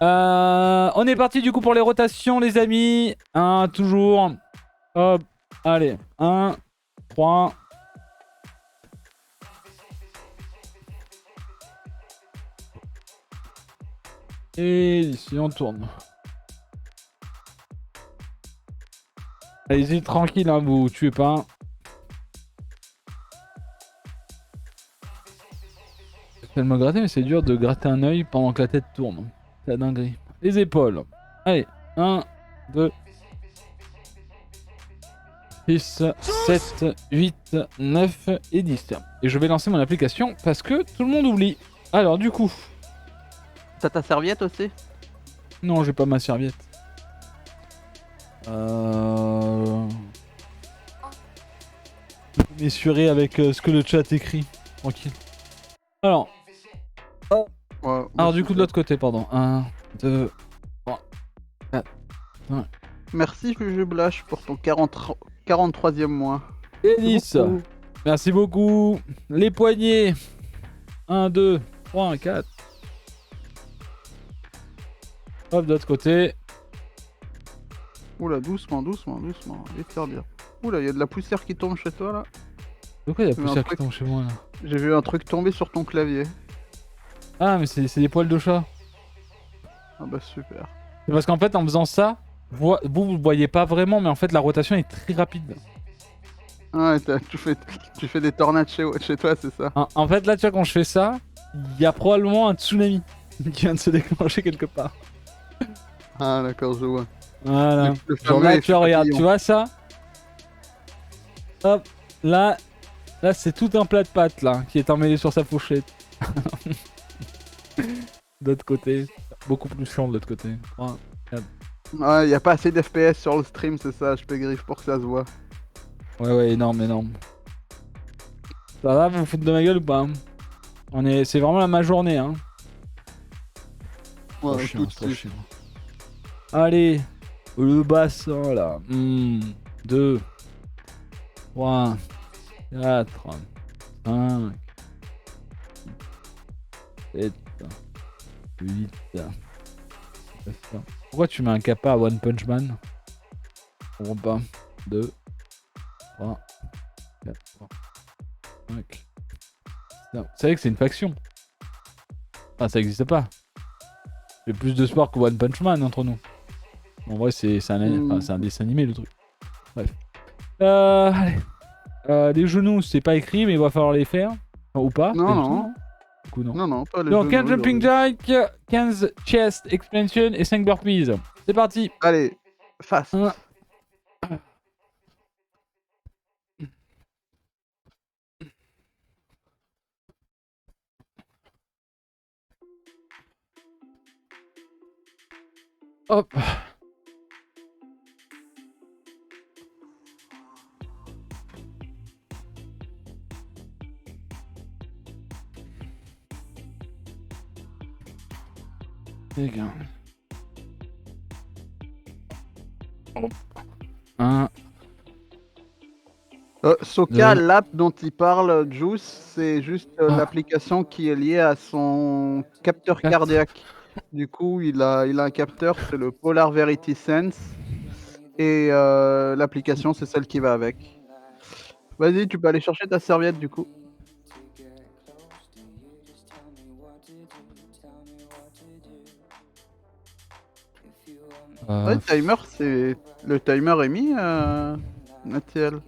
On est parti du coup pour les rotations, les amis. Toujours. Hop. Allez. 1, 3. Et ici, on tourne. Allez-y, tranquille, hein, vous tuez pas. Je vais me gratter, mais c'est dur de gratter un œil pendant que la tête tourne. C'est la dinguerie. Les épaules. Allez. 1, 2, 6, 7, 8, 9 et 10. Et je vais lancer mon application parce que tout le monde oublie. Alors, du coup. T'as ta serviette aussi? Non, j'ai pas ma serviette. Je vais m'essurer avec ce que le chat écrit. Tranquille. Alors. Ouais, Alors, du coup, de l'autre côté, pardon. 1, 2, 3, 4, 5. Merci Jujublash pour ton 43e mois. Et 10. Merci beaucoup. Les poignets. 1, 2, 3, 4. Hop, de l'autre côté. Oula, doucement, doucement, doucement. Laisse-le bien. Oula, il y a de la poussière qui tombe chez toi là. Pourquoi il y a J'ai vu poussière un qui truc- tombe chez moi là? J'ai vu un truc tomber sur ton clavier. Ah, mais c'est des poils de chat. Ah bah super. C'est parce qu'en fait, en faisant ça, vous voyez pas vraiment, mais en fait, la rotation est très rapide. Ah, ouais, tu fais des tornades chez toi, c'est ça? En fait, là, tu vois, quand je fais ça, il y a probablement un tsunami qui vient de se déclencher quelque part. Ah d'accord, je vois. Voilà. Le Genre fameux là, tu effet vois, regarde, papillon. tu vois ça? Hop, là, c'est tout un plat de pâtes, là, qui est emmêlé sur sa fourchette. D'autre côté, beaucoup plus chiant de l'autre côté. 3, 4. Ouais, y a pas assez d'FPS sur le stream, c'est ça, je griffe pour que ça se voit. Ouais, énorme, énorme. Ça va, vous vous foutez de ma gueule ou pas? C'est vraiment ma journée, hein. Trop Ouais, chiant, tout de trop suite. chiant. Allez, le bassin là. 2, 3, 4, 5, 7, 8, 9. Pourquoi tu mets un kappa à One Punch Man? Je comprends pas. 2, 3, 4, 5. Vous savez que c'est une faction? Ah, ça existe pas. J'ai plus de sport que One Punch Man entre nous. En vrai, c'est un dessin animé le truc. Bref. Allez. Les genoux, c'est pas écrit, mais il va falloir les faire. Enfin, ou pas, Non, pas du tout, non. non? Du coup, non. Non, pas les Donc, genoux. 15 jumping jack, 15 chest expansion et 5 burpees. C'est parti. Allez, fast. 1. Hop. Les gars. Hop. 1. Soka, Deux. l'app dont il parle, Juice, c'est juste Ah. l'application qui est liée à son capteur 4. cardiaque. Du coup, il a un capteur, c'est le Polar Verity Sense. Et l'application, c'est celle qui va avec. Vas-y, tu peux aller chercher ta serviette du coup. Ouais, le timer, c'est. Le timer est mis, Nathiel.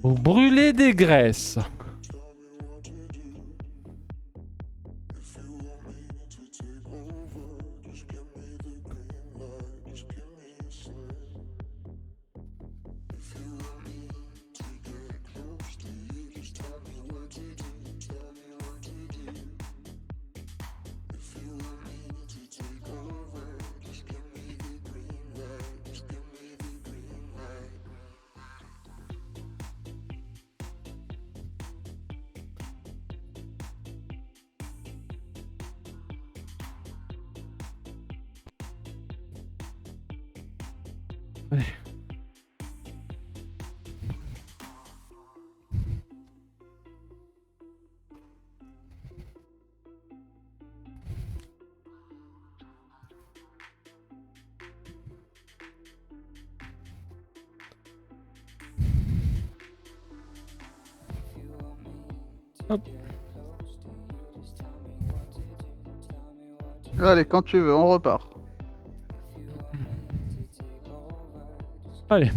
Vous brûlez des graisses. Allez. Hop. Allez, quand tu veux, on repart. Allez.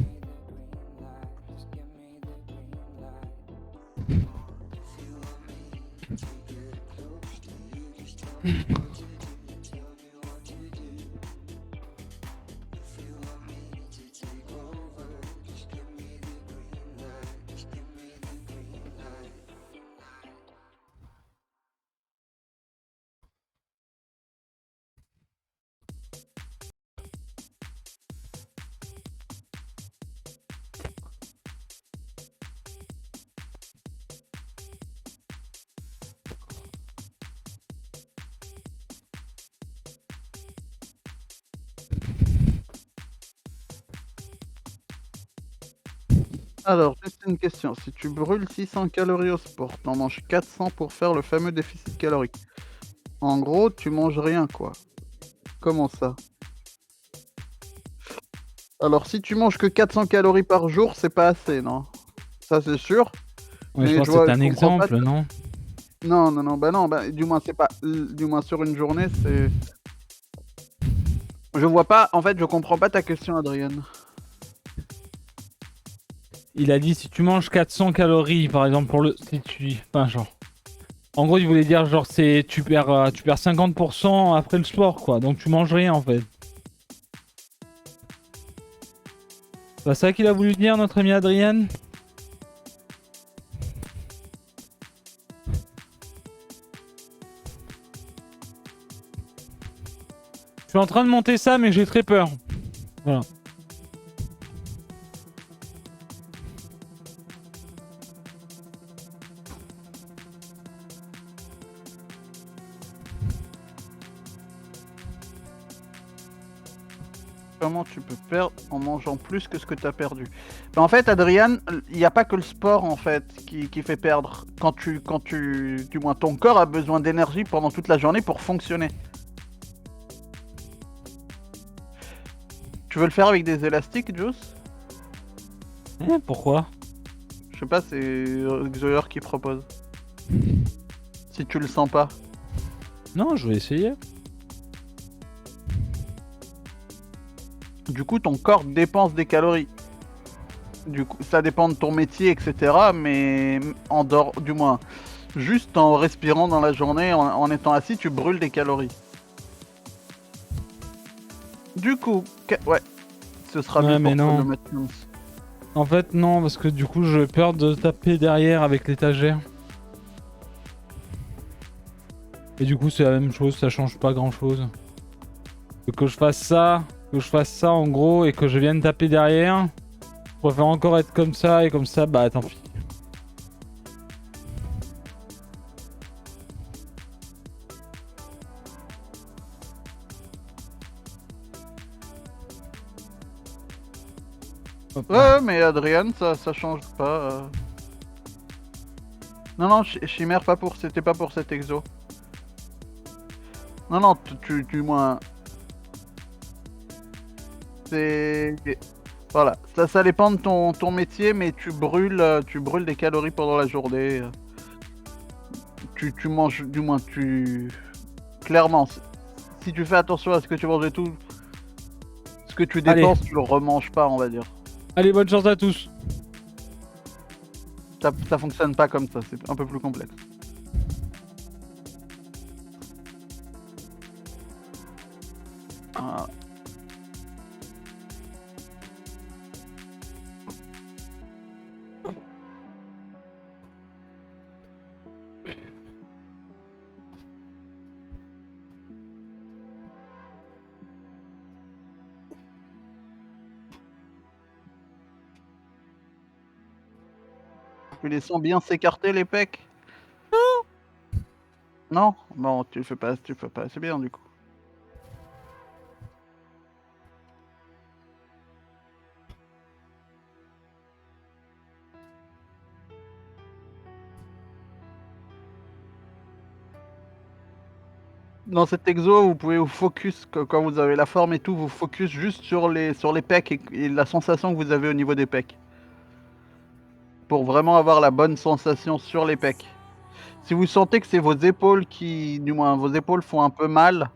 Alors, juste une question. Si tu brûles 600 calories au sport, t'en manges 400 pour faire le fameux déficit calorique. En gros, tu manges rien, quoi. Comment ça? Alors, si tu manges que 400 calories par jour, c'est pas assez, non? Ça, c'est sûr. Ouais, je Mais pense que c'est je un comprends pas. exemple, non? Non, non, non, bah non, bah, du moins, c'est pas. Du moins, sur une journée, c'est. Je vois pas. En fait, je comprends pas ta question, Adrien. Il a dit si tu manges 400 calories, par exemple, pour le. Si tu. Enfin, genre. En gros, il voulait dire, genre, c'est. Tu perds 50% après le sport, quoi. Donc tu manges rien, en fait. C'est pas ça qu'il a voulu dire, notre ami Adrien? Je suis en train de monter ça, mais j'ai très peur. Voilà. Comment tu peux perdre en mangeant plus que ce que tu as perdu? En fait, Adrien, il n'y a pas que le sport en fait qui fait perdre. Du moins, ton corps a besoin d'énergie pendant toute la journée pour fonctionner. Tu veux le faire avec des élastiques, Juice? Pourquoi? Je sais pas, c'est Xoyer qui propose. Si tu le sens pas. Non, je vais essayer. Du coup, ton corps dépense des calories. Du coup, ça dépend de ton métier, etc. Mais en dehors, du moins, juste en respirant dans la journée, en étant assis, tu brûles des calories. Du coup, ouais, ce sera Ouais, mieux mais pour toi de non. le mettre comme ça. En fait, non, parce que du coup, j'ai peur de taper derrière avec l'étagère. Et du coup, c'est la même chose, ça change pas grand chose. Que je fasse ça en gros, et que je vienne taper derrière. Je préfère encore être comme ça, et comme ça, bah tant pis. Hop là. Ouais, mais Adrien, ça change pas. Non, non, Chimère, c'était pas pour cet exo. Non, non, du moins. C'est. Voilà, ça dépend de ton métier, mais tu brûles des calories pendant la journée. Tu manges, du moins, clairement, si tu fais attention à ce que tu manges et tout, ce que tu Allez. dépenses, tu le remanges pas, on va dire. Allez, bonne chance à tous. Ça fonctionne pas comme ça, c'est un peu plus complexe. Ah. Tu les sens bien s'écarter les pecs? Non? Bon, tu fais pas assez bien du coup. Dans cet exo, vous pouvez vous focus, quand vous avez la forme et tout, vous focus juste sur les pecs et la sensation que vous avez au niveau des pecs. Pour vraiment avoir la bonne sensation sur les pecs. Si vous sentez que c'est vos épaules qui, du moins vos épaules font un peu mal,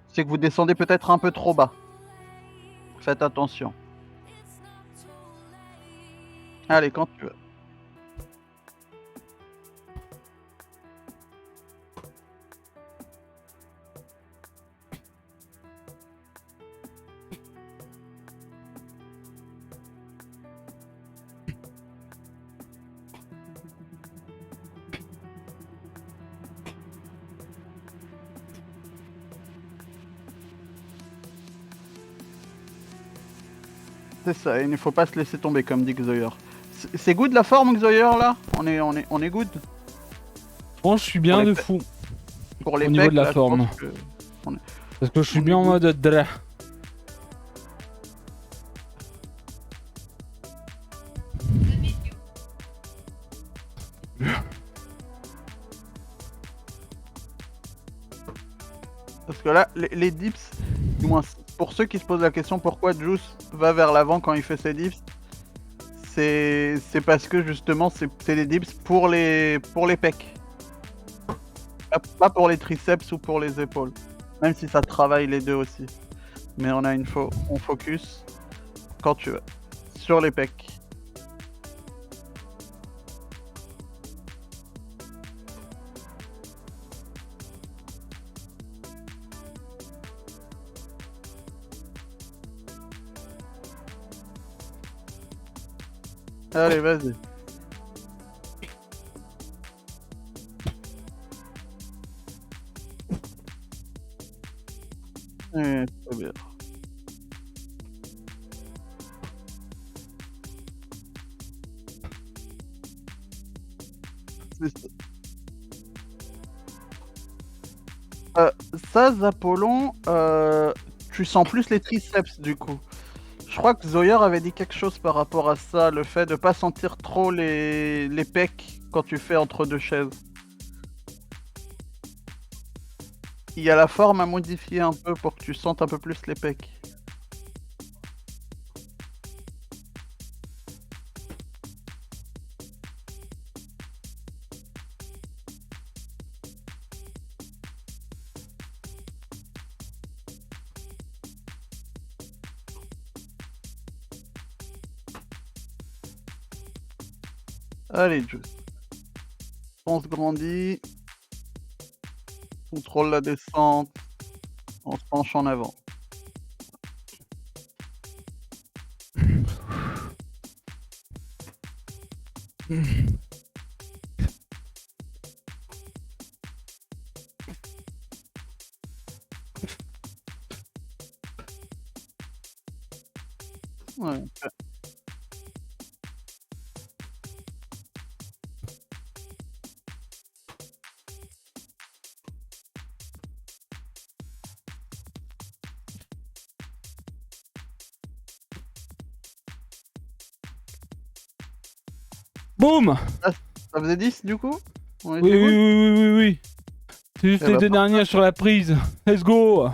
c'est que vous descendez peut-être un peu trop bas. Faites attention. Allez, quand tu veux. C'est ça, il ne faut pas se laisser tomber comme dit Xoyer. C'est good la forme Xoyer là? On est good? Bon, je suis bien Pour les de pe- fou. Pour les Au niveau pecs, de la là, je forme. pense que Parce que je suis on bien est en good. mode dra. Parce que là, les dips, du moins pour ceux qui se posent la question pourquoi Juice va vers l'avant quand il fait ses dips, c'est parce que justement c'est les dips pour les pecs. Pas pour les triceps ou pour les épaules. Même si ça travaille les deux aussi. Mais on focus quand tu veux. Sur les pecs. Allez, vas-y. Très bien. C'est ça. Ça, Zappolon, tu sens plus les triceps du coup. Je crois que Zoyer avait dit quelque chose par rapport à ça, le fait de pas sentir trop les pecs quand tu fais entre deux chaises. Il y a la forme à modifier un peu pour que tu sentes un peu plus les pecs. Allez, Juice. On se grandit. Contrôle la descente. On se penche en avant. Ouais. Boum! Ça faisait 10 du coup? On Oui, était oui, good. oui. C'est juste Eh les bah, deux derniers sur la prise. Let's go!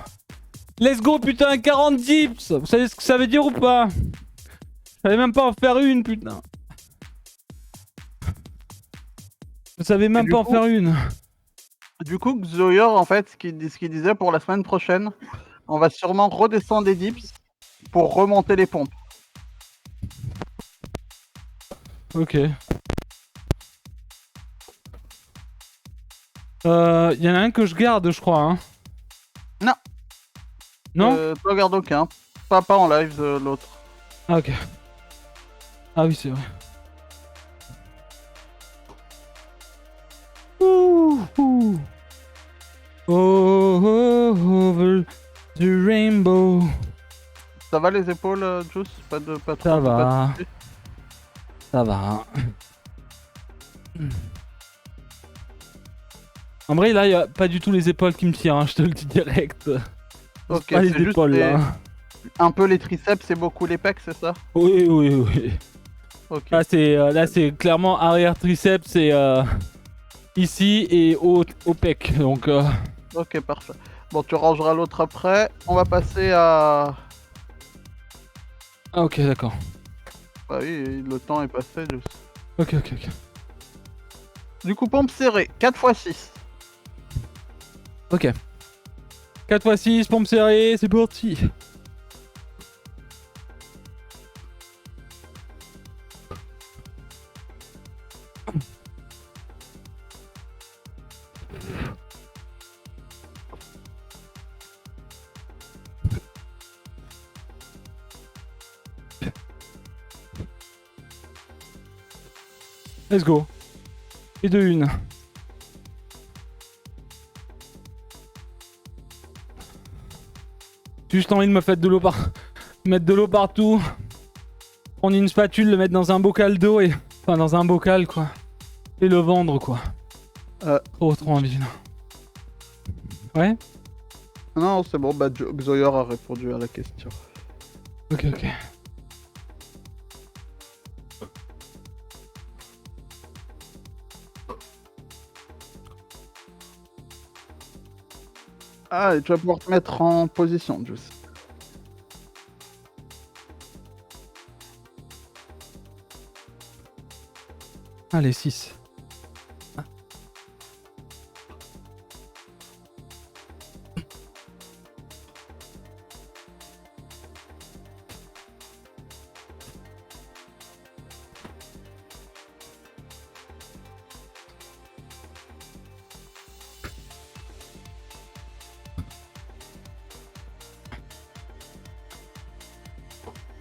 Let's go, putain, 40 dips! Vous savez ce que ça veut dire ou pas? Je savais même pas en faire une, putain. Je savais même du pas en coup- faire une. Du coup, Xoyer, en fait, ce qu'il disait pour la semaine prochaine, on va sûrement redescendre des dips pour remonter les pompes. Ok. Y en a un que je garde, je crois. Hein. Non. Non? T'en gardes aucun. Pas en live, l'autre. Ah, ok. Ah oui, c'est vrai. Ouh, ouh. Oh, over the rainbow. Ça va les épaules, Juice? Pas trop. Ça pas de va. soucis. Ça va. En vrai, là, y a pas du tout les épaules qui me tirent, hein, je te le dis direct. Ok, Pas les c'est juste épaules, là. un peu les triceps et beaucoup les pecs, c'est ça? Oui, oui, oui. Ok. Là, c'est clairement arrière triceps, c'est ici et au pec. Donc, Ok, parfait. Bon, tu rangeras l'autre après. On va passer à... ah, ok, d'accord. Bah oui, le temps est passé, Juice. Ok. Du coup, pompe serrée, 4 x 6. Ok. 4 x 6, pompe serrée, c'est parti. Let's go. Et de une. Juste envie de me faire de l'eau mettre de l'eau partout. Prendre une spatule, le mettre dans un bocal d'eau et... Enfin, dans un bocal, quoi. Et le vendre, quoi. Trop envie, là. Ouais. Non, c'est bon, bah Xoyor a répondu à la question. Ok. Ah, et tu vas pouvoir te mettre en position, Juice. Allez, 6.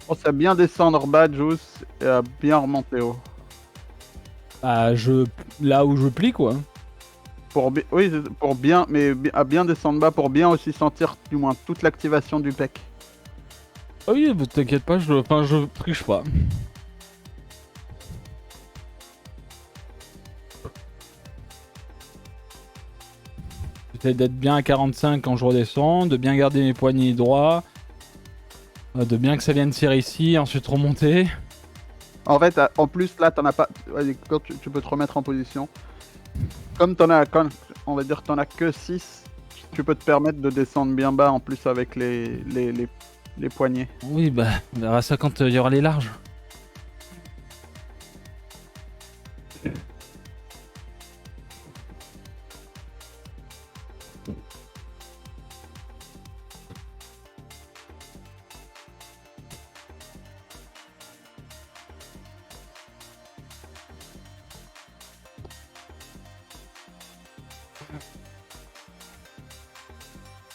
Pense à bien descendre bas, Juice, et à bien remonter haut. Bah, là où je plie, quoi. Oui, pour bien, mais à bien descendre bas pour bien aussi sentir du moins toute l'activation du pec. Ah oui, bah, t'inquiète pas, je triche pas. J'essaie d'être bien à 45 quand je redescends, de bien garder mes poignets droits, de bien que ça vienne serrer ici, ensuite remonter. En fait, en plus, là, t'en as pas. Quand tu peux te remettre en position. Comme on va dire, t'en as que 6, tu peux te permettre de descendre bien bas en plus avec les poignets. Oui, bah, on verra ça quand il y aura les larges.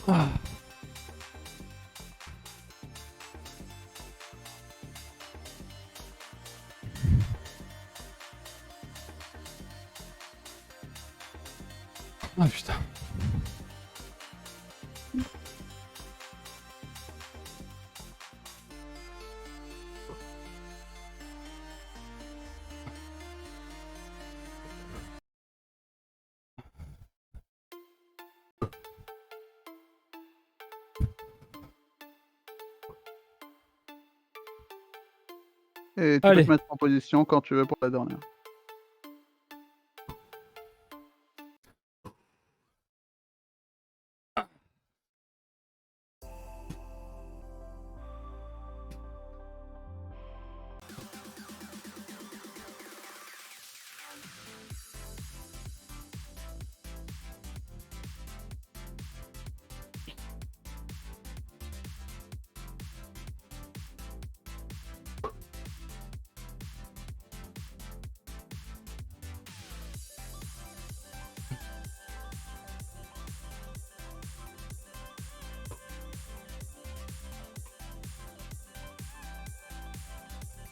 Ah. Ah putain. Et tu peux Allez. te mettre en position quand tu veux pour la dernière.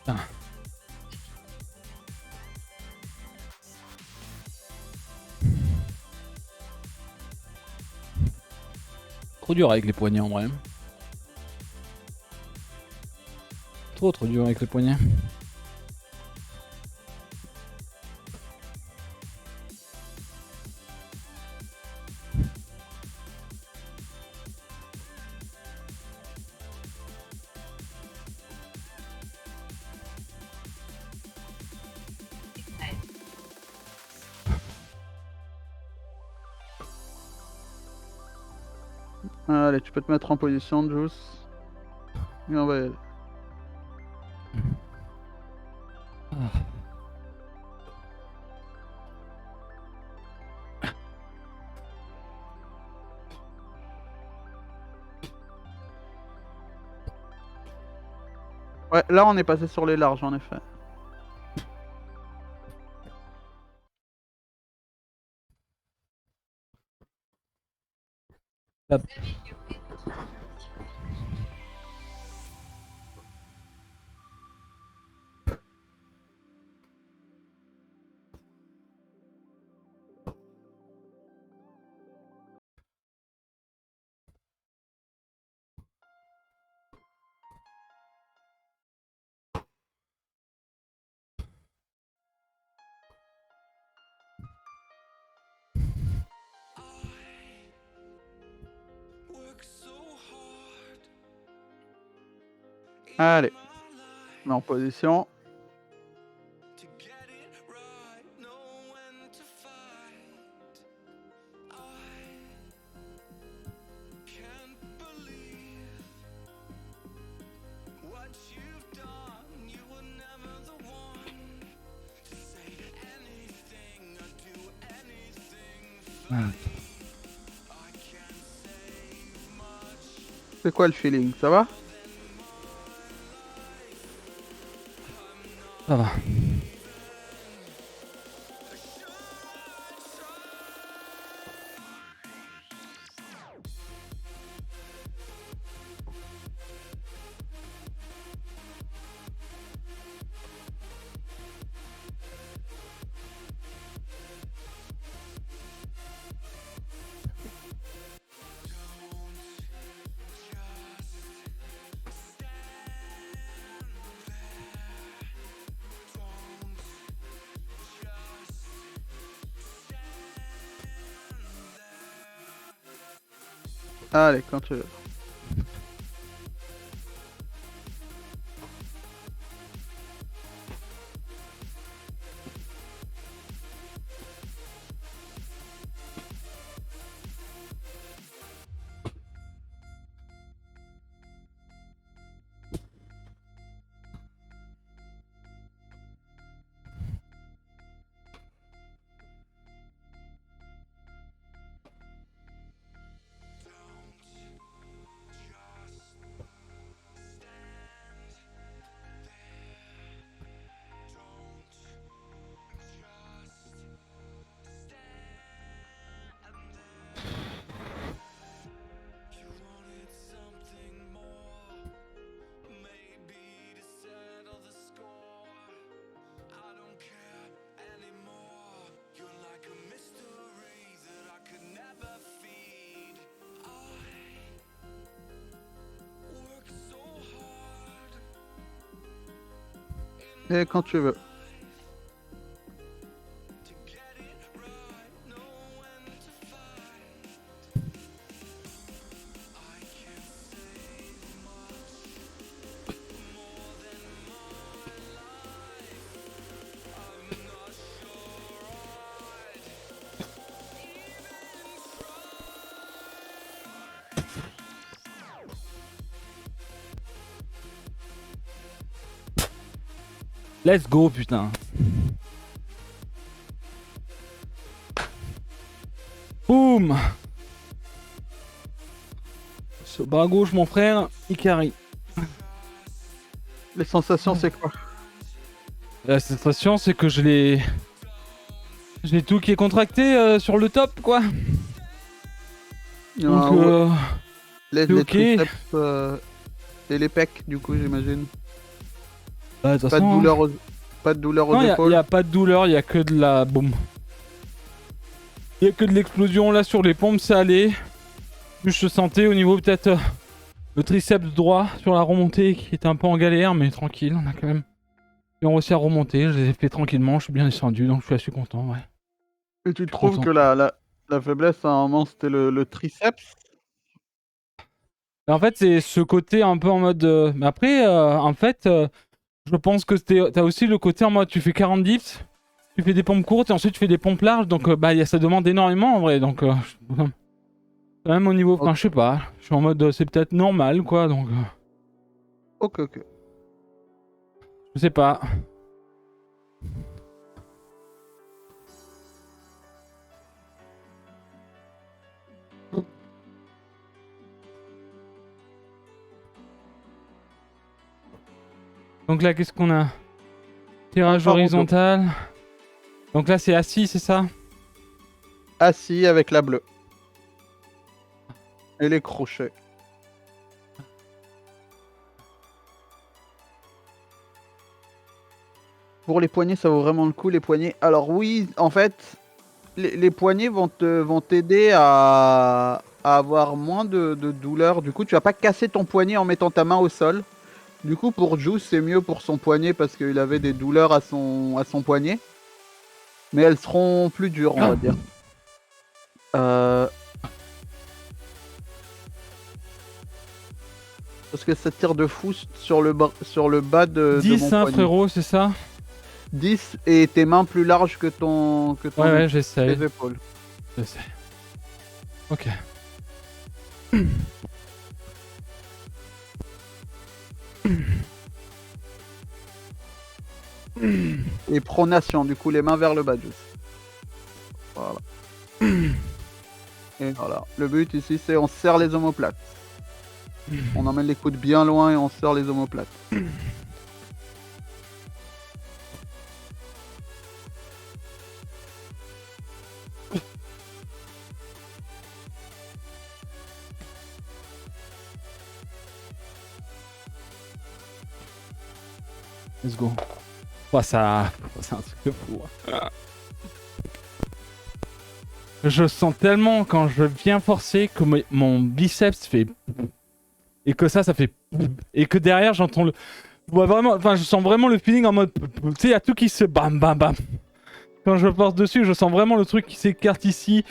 Putain. Trop dur avec les poignets en vrai. Trop dur avec les poignets. Allez, tu peux te mettre en position, Juice. Et on va y aller. Ah. Ouais, là on est passé sur les larges en effet. Hop. Allez, on est en position. C'est quoi le feeling? Ça va? Ça va. Allez, quand tu veux. Et quand tu veux. Let's go, putain. Boum. Ce bras gauche, mon frère, il carry. Les sensations, c'est quoi? La sensation, c'est que je l'ai... J'ai tout qui est contracté sur le top, quoi. Donc, Ah, ouais. Les ok. triceps et les pecs, du coup, j'imagine. Bah, de toute Pas de façon, douleur aux, pas de douleur aux non, il épaules. y a pas de douleur, il y a que de la... Boum. Il y a que de l'explosion là sur les pompes, ça allait. Plus je sentais au niveau peut-être le triceps droit sur la remontée qui était un peu en galère, mais tranquille, on a quand même... Et on réussi à remonter, je les ai fait tranquillement, je suis bien descendu, donc je suis assez content, ouais. Et tu Je suis trouves content. que la faiblesse à un moment, c'était le triceps? Mais en fait, c'est ce côté un peu en mode... Mais après, en fait, je pense que t'as aussi le côté en mode tu fais 40 dips, tu fais des pompes courtes et ensuite tu fais des pompes larges, donc bah, ça demande énormément en vrai, donc... quand même au niveau... Ok, Enfin, je sais pas, je suis en mode c'est peut-être normal, quoi, donc... ok. Ok. je sais pas. Donc là, qu'est-ce qu'on a? Tirage Par en dos. horizontal. Donc là, c'est assis, c'est ça? Assis avec la bleue. Et les crochets. Pour les poignets, ça vaut vraiment le coup, les poignets. Alors oui, en fait, les poignets vont t'aider à avoir moins de douleur. Du coup, tu vas pas casser ton poignet en mettant ta main au sol. Du coup, pour Juice, c'est mieux pour son poignet parce qu'il avait des douleurs à son poignet. Mais elles seront plus dures, on va dire. Parce que ça tire de fou sur le bas de 10, mon hein, poignet. frérot, c'est ça? 10 et tes mains plus larges que ton Ouais, j'essaye. tes épaules. J'essaie. Ok. Et pronation, du coup, les mains vers le bas, Juice. Voilà. Et voilà. Le but ici, c'est on serre les omoplates. On emmène les coudes bien loin et on serre les omoplates. Let's go. Ouais, ça... C'est un truc de fou. Je sens tellement quand je viens forcer que mon biceps fait... Et que ça fait... Et que derrière, j'entends le... Je vois vraiment... Enfin, je sens vraiment le feeling en mode... Tu sais, il y a tout qui se... Bam, bam, bam. Quand je force dessus, je sens vraiment le truc qui s'écarte ici.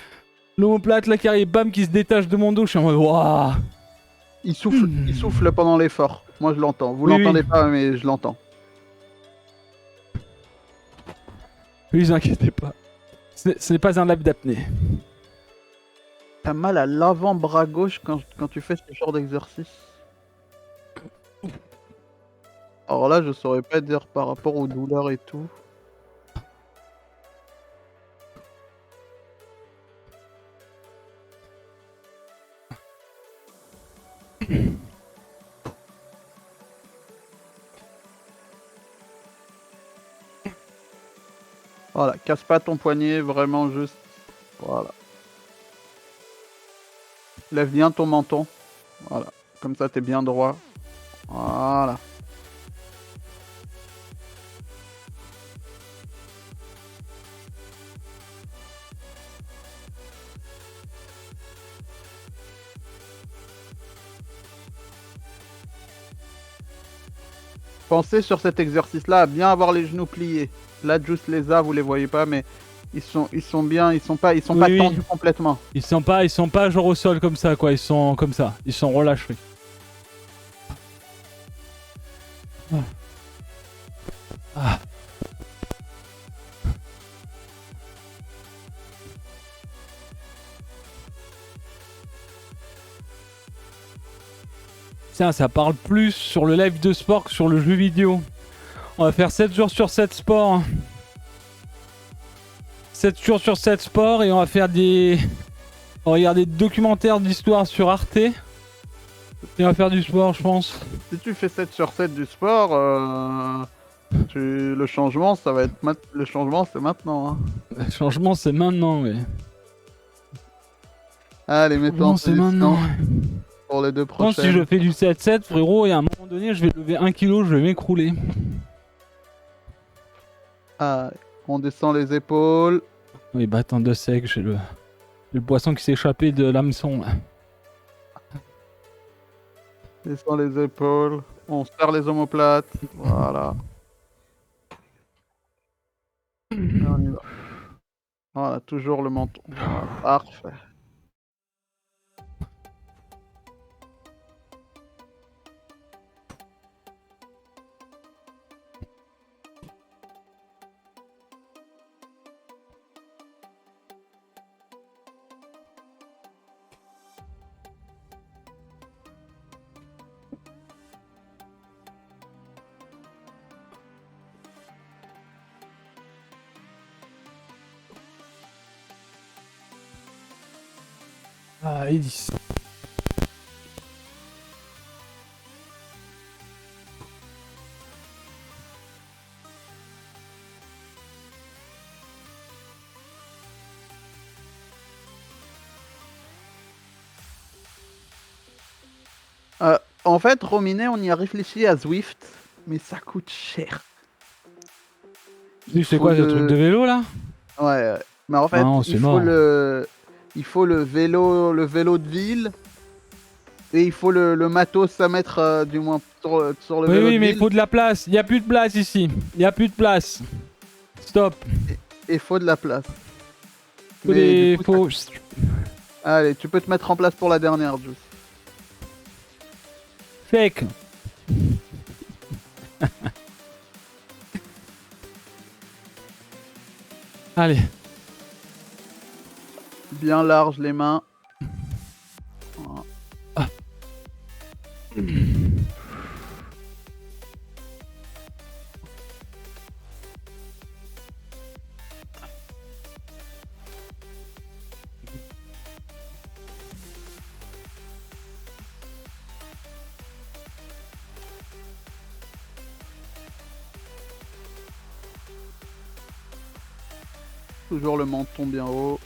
L'omoplate, là, qui arrive, bam, qui se détache de mon dos. Je suis en mode... Waouh. Il souffle pendant l'effort. Moi, je l'entends. Vous Oui, l'entendez oui. pas, mais je l'entends. Ne vous inquiétez pas. Ce n'est pas un lap d'apnée. T'as mal à l'avant-bras gauche quand tu fais ce genre d'exercice? Alors là, je saurais pas dire par rapport aux douleurs et tout. Voilà, casse pas ton poignet, vraiment juste. Voilà. Lève bien ton menton. Voilà. Comme ça, t'es bien droit. Voilà. Pensez sur cet exercice-là à bien avoir les genoux pliés. Là, juste les a, vous les voyez pas, mais ils sont bien, ils sont pas Oui, tendus complètement. Ils sont pas genre au sol comme ça, quoi. Ils sont comme ça. Ils sont relâchés. Ah. Tiens, ça parle plus sur le live de sport que sur le jeu vidéo. On va faire 7 jours sur 7 sport. 7 jours sur 7 sport et on va faire des... On va regarder des documentaires d'histoire sur Arte. Et on va faire du sport, je pense. Si tu fais 7 sur 7 du sport, le changement, ça va être le changement, c'est maintenant. Hein. Le changement, c'est maintenant, oui. Allez, mets-toi en C'est position maintenant. pour les deux Je pense que prochaines. si je fais du 7-7, frérot, et à un moment donné, je vais lever 1 kg, je vais m'écrouler. Allez, on descend les épaules. Oui, bah attends, de sec, j'ai le poisson qui s'est échappé de l'hameçon, là. Descend les épaules. On serre les omoplates. Voilà. Et on y va. Voilà, toujours le menton. Voilà, parfait. Ah, Edis. En fait, Rominé, on y a réfléchi à Zwift, mais ça coûte cher. Tu sais quoi, ce truc de vélo là? Ouais, ouais. Mais en fait, Non, c'est mort. il faut le vélo de ville, et il faut le matos à mettre, du moins sur le Oui, vélo oui, de mais il ville, faut de la place. Il y a plus de place ici. Il y a plus de place. Stop. et il faut de la place. Faut Mais du des... coup, Faut... allez, tu peux te mettre en place pour la dernière, Juice. Fake. Allez. Bien large les mains. Voilà. Toujours le menton bien haut.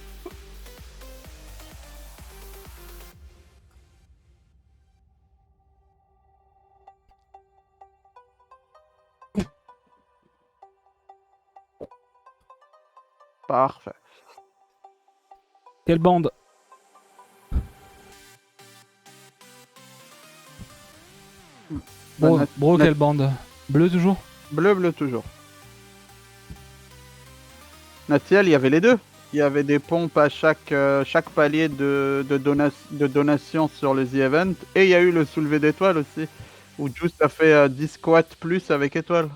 Parfait. Quelle bande? Bah, Bro, quelle bande? Bleu toujours? bleu toujours. Natiel, il y avait les deux. Il y avait des pompes à chaque palier de donation sur le The Event. Et il y a eu le soulevé d'étoiles aussi. Où Juice a fait 10 squats plus avec étoile.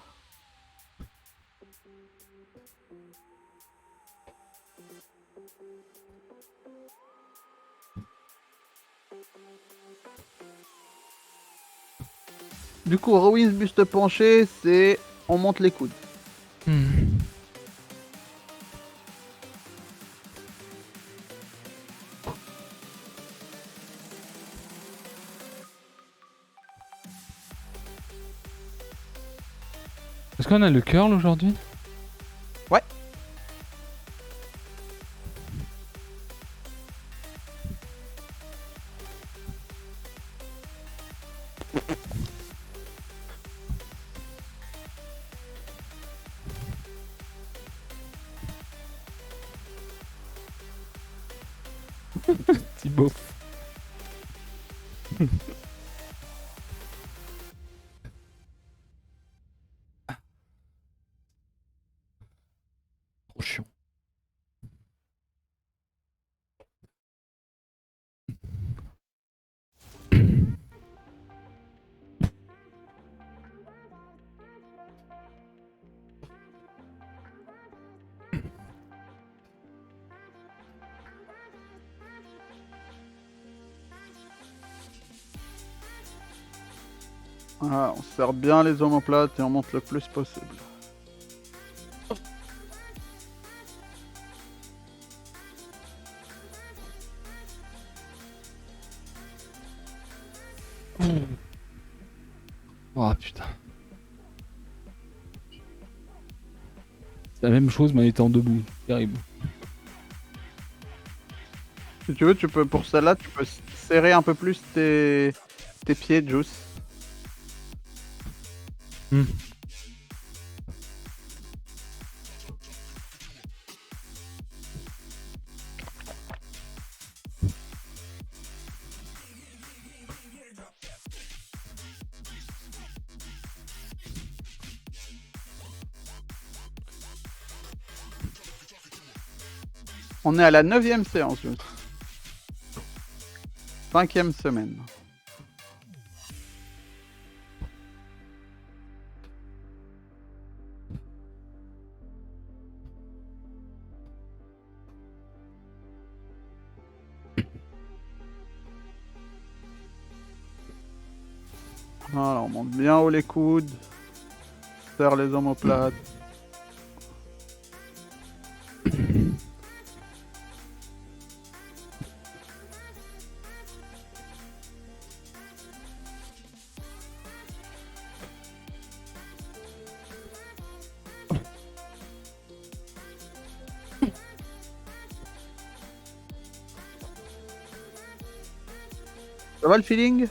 Du coup, Rowins buste penché, c'est on monte les coudes. Est-ce qu'on a le curl aujourd'hui? Ouais. Thibaut. Trop chiant. Voilà, on serre bien les omoplates et on monte le plus possible. Oh putain. C'est la même chose mais en étant debout. Terrible. Si tu veux, pour celle-là, tu peux serrer un peu plus tes pieds, Juice. On est à la 9e séance, Juice. 5e semaine. Voilà, on monte bien haut les coudes. Serre les omoplates. Ça va le feeling?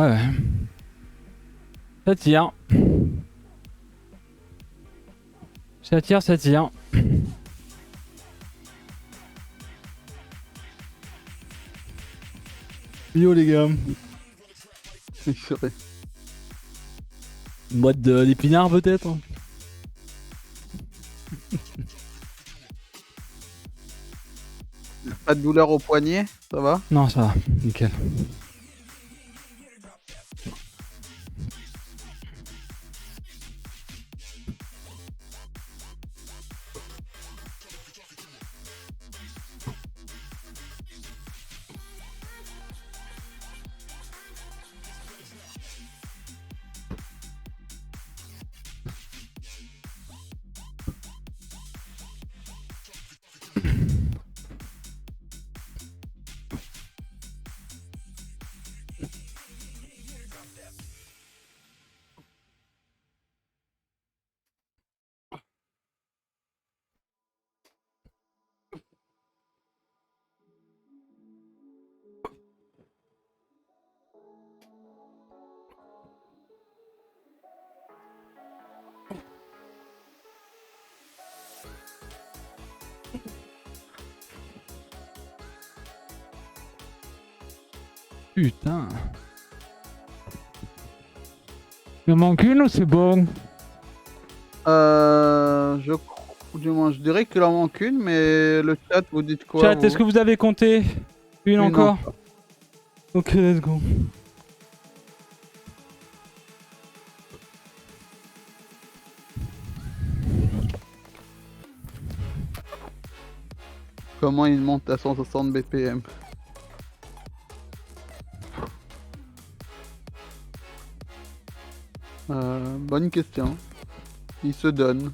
Ouais. Ça tire. Ça tire, ça tire. Yo les gars. Il serait. Une boîte d'épinards peut-être. Pas de douleur au poignet, ça va? Non, ça va, nickel. Putain. Il me manque une ou c'est bon? Du moins, je dirais qu'il en manque une, mais le chat, vous dites quoi? Chat, est-ce que vous avez compté? Une encore? Ok, let's go. Comment il monte à 160 BPM? Bonne question. Il se donne.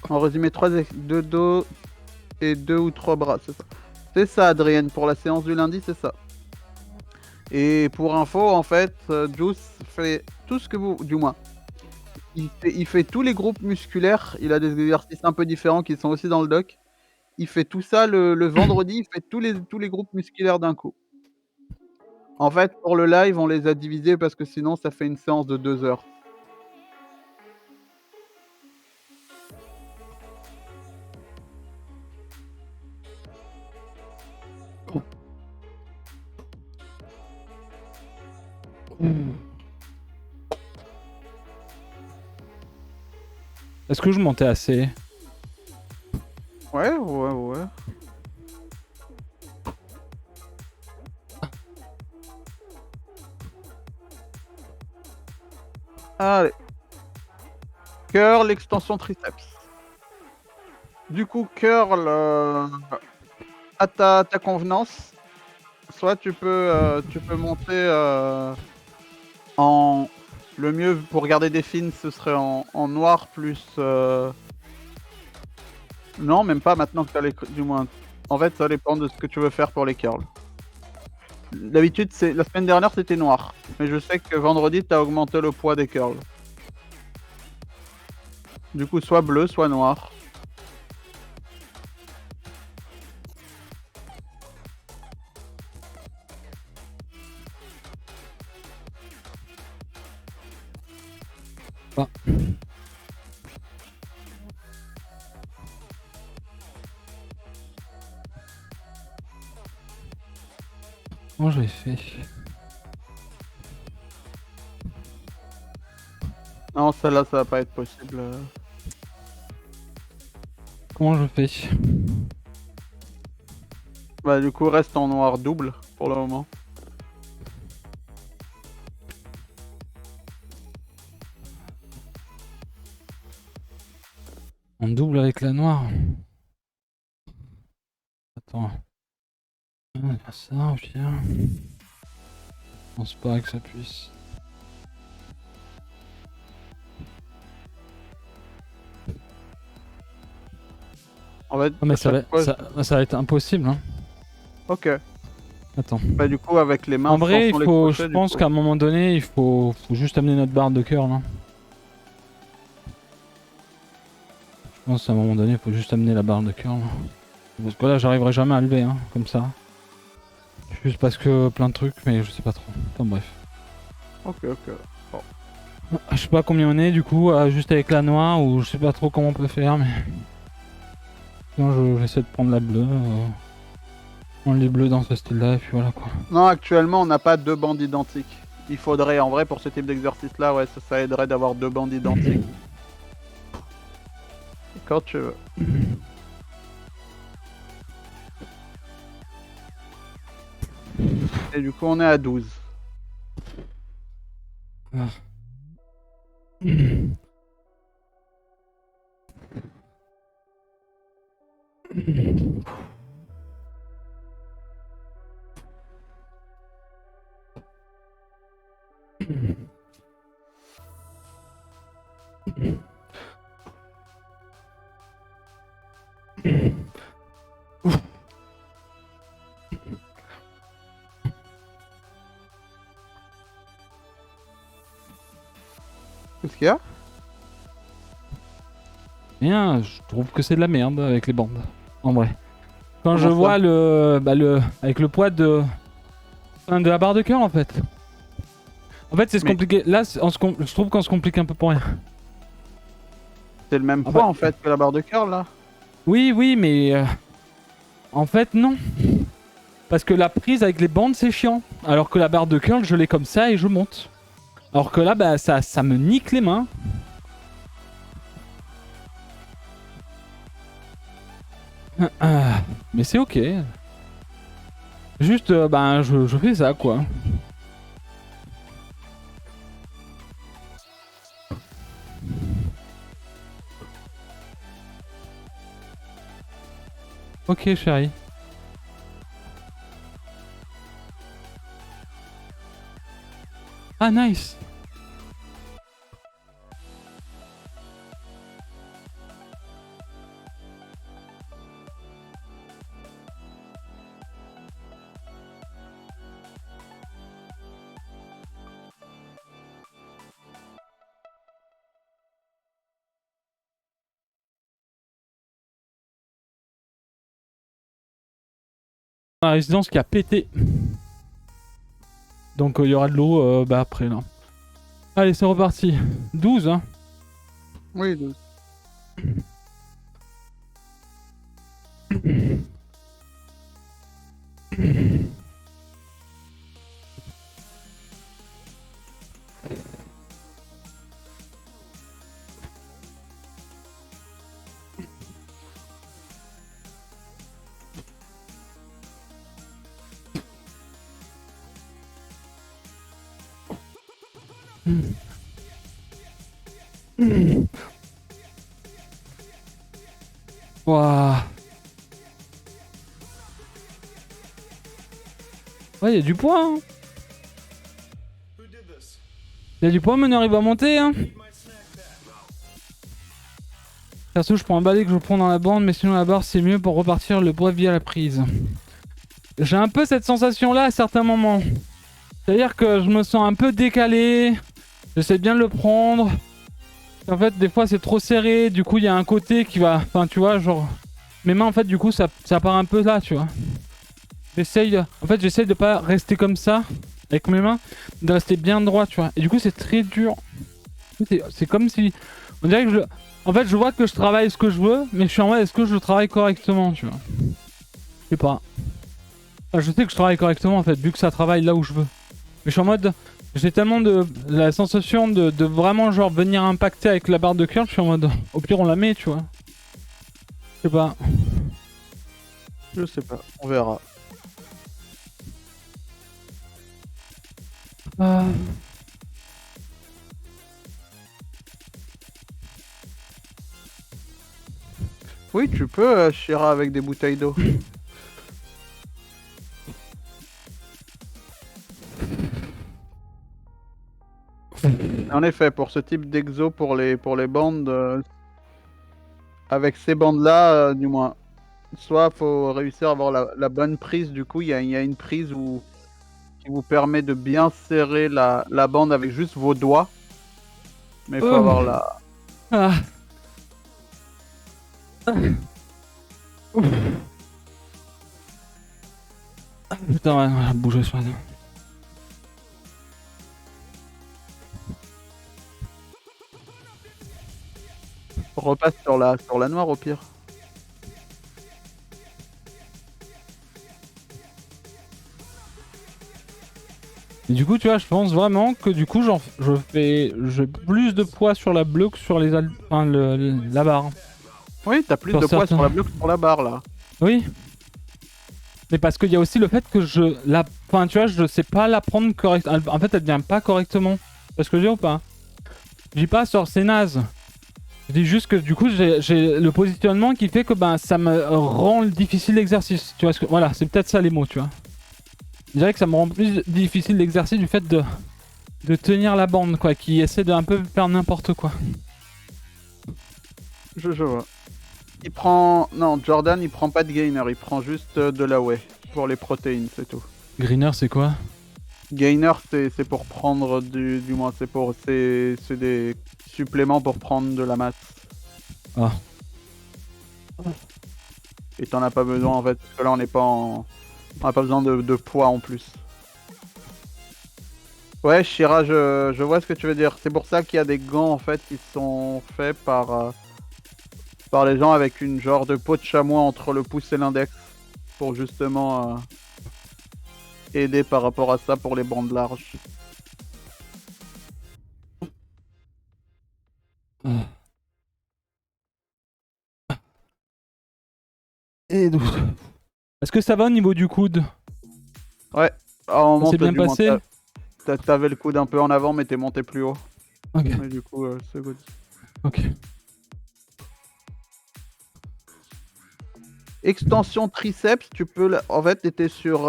En résumé, 2 dos et 2 ou 3 bras, c'est ça. C'est ça, Adrienne, pour la séance du lundi, c'est ça. Et pour info, en fait, Juice fait tout ce que vous... Du moins, il fait tous les groupes musculaires. Il a des exercices un peu différents qui sont aussi dans le doc. Il fait tout ça le vendredi, il fait tous les groupes musculaires d'un coup. En fait, pour le live, on les a divisés parce que sinon, ça fait une séance de 2 heures. Est-ce que je montais assez? Ouais. Allez. Curl, extension triceps. Du coup, curl à ta convenance. Soit tu peux monter en... Le mieux pour garder des films, ce serait en noir plus... Non, même pas maintenant que tu as les... Du moins, en fait, ça dépend de ce que tu veux faire pour les curls. D'habitude, la semaine dernière, c'était noir. Mais je sais que vendredi, tu as augmenté le poids des curls. Du coup, soit bleu, soit noir. Ah. Comment je l'ai fait? Non, celle-là, ça va pas être possible. Comment je fais? Bah, du coup, reste en noir double pour le moment. En double avec la noire? Attends. On va faire ça, au pire. Je pense pas que ça puisse. En fait, Oh, mais ça va être impossible, hein. Ok. Attends. Bah du coup avec les mains. En vrai, sans les je crochets, du pense coup. qu'à un moment donné, il faut juste amener notre barre de cœur là. Je pense qu'à un moment donné, il faut juste amener la barre de cœur là. Parce que là, j'arriverai jamais à lever, hein, comme ça. Juste parce que plein de trucs, mais je sais pas trop. Enfin bref. Ok. Je sais pas combien on est du coup, juste avec la noire, ou je sais pas trop comment on peut faire, mais... Sinon, je vais essayer de prendre la bleue. On les bleus dans ce style-là, et puis voilà quoi. Non, actuellement on n'a pas deux bandes identiques. Il faudrait en vrai pour ce type d'exercice là, ouais, ça aiderait d'avoir deux bandes identiques. Quand tu veux. Et du coup on est à 12. Ah. Qu'est-ce qu'il y a? Rien, je trouve que c'est de la merde avec les bandes. En vrai. Quand Comment je ça? vois avec le poids de la barre de cœur en fait. En fait, c'est se Mais- compliquer. Là, je trouve qu'on se complique un peu pour rien. C'est le même Ah poids bah- en fait que la barre de cœur là. Oui, mais en fait non. Parce que la prise avec les bandes c'est chiant. Alors que la barre de curl je l'ai comme ça et je monte. Alors que là bah ça me nique les mains. Mais c'est ok. Juste ben je fais ça quoi. Ok chérie. Ah nice. La résidence qui a pété. Donc il y aura de l'eau bah après là. Allez c'est reparti. 12 hein. Oui, 12. Waouh. Ouais, il y a du poids. Hein. Il y a du poids, mais on arrive à monter. Hein. Perso, je prends un balai que je prends dans la bande, mais sinon la barre c'est mieux pour repartir le poids via la prise. J'ai un peu cette sensation là à certains moments. C'est-à-dire que je me sens un peu décalé. J'essaie bien de le prendre. En fait, des fois c'est trop serré. Du coup, il y a un côté qui va. Enfin, tu vois, genre. Mes mains, en fait, du coup, ça part un peu là, tu vois. J'essaye. En fait, j'essaye de pas rester comme ça. Avec mes mains. De rester bien droit, tu vois. Et du coup, c'est très dur. C'est comme si. On dirait que je. En fait, je vois que je travaille ce que je veux. Mais je suis en mode, est-ce que je travaille correctement, tu vois. Je sais pas. Enfin, je sais que je travaille correctement, en fait, vu que ça travaille là où je veux. Mais je suis en mode, j'ai tellement de la sensation de vraiment genre venir impacter avec la barre de curl, je suis en mode, au pire on la met, tu vois. Je sais pas. Je sais pas, on verra. Oui, tu peux, Shira, avec des bouteilles d'eau. En effet, pour ce type d'exo, pour les bandes, avec ces bandes-là, du moins, soit faut réussir à avoir la bonne prise. Du coup, il y a une prise qui vous permet de bien serrer la bande avec juste vos doigts, mais il faut avoir Oh. la. Ah. Ouf. Putain, ouais, ouais, bouger ce matin. Repasse sur la noire au pire. Et du coup, tu vois, je pense vraiment que du coup, je plus de poids sur la bleue que sur enfin, la barre. Oui, t'as plus Sur de poids certains. sur la bleue que sur la barre là. Oui. Mais parce qu'il y a aussi le fait que enfin, tu vois, je sais pas la prendre correctement. En fait, elle vient pas correctement. Parce que je dis ou pas? Je dis pas sur c'est naze. Je dis juste que du coup, j'ai le positionnement qui fait que ben, ça me rend difficile l'exercice. Tu vois, voilà, c'est peut-être ça les mots, tu vois. Je dirais que ça me rend plus difficile l'exercice du fait de tenir la bande, quoi, qui essaie de un peu faire n'importe quoi. Je vois. Il prend. Non, Jordan, il prend pas de gainer, il prend juste de la whey pour les protéines, c'est tout. Greener, c'est quoi? Gainer, c'est pour prendre du moins, c'est des suppléments pour prendre de la masse. Ah. Et t'en as pas besoin en fait, parce que là on n'est pas en. On a pas besoin de poids en plus. Ouais, Shira, je vois ce que tu veux dire. C'est pour ça qu'il y a des gants en fait qui sont faits par les gens avec une genre de peau de chamois entre le pouce et l'index. Pour justement aider par rapport à ça pour les bandes larges. Ah. Et donc, est-ce que ça va au niveau du coude? Ouais, à un moment Ça s'est t'as bien du moins. passé? T'avais le coude un peu en avant mais t'es monté plus haut. Ok, Mais du coup, c'est good. ok. Extension triceps, tu peux en fait t'étais sur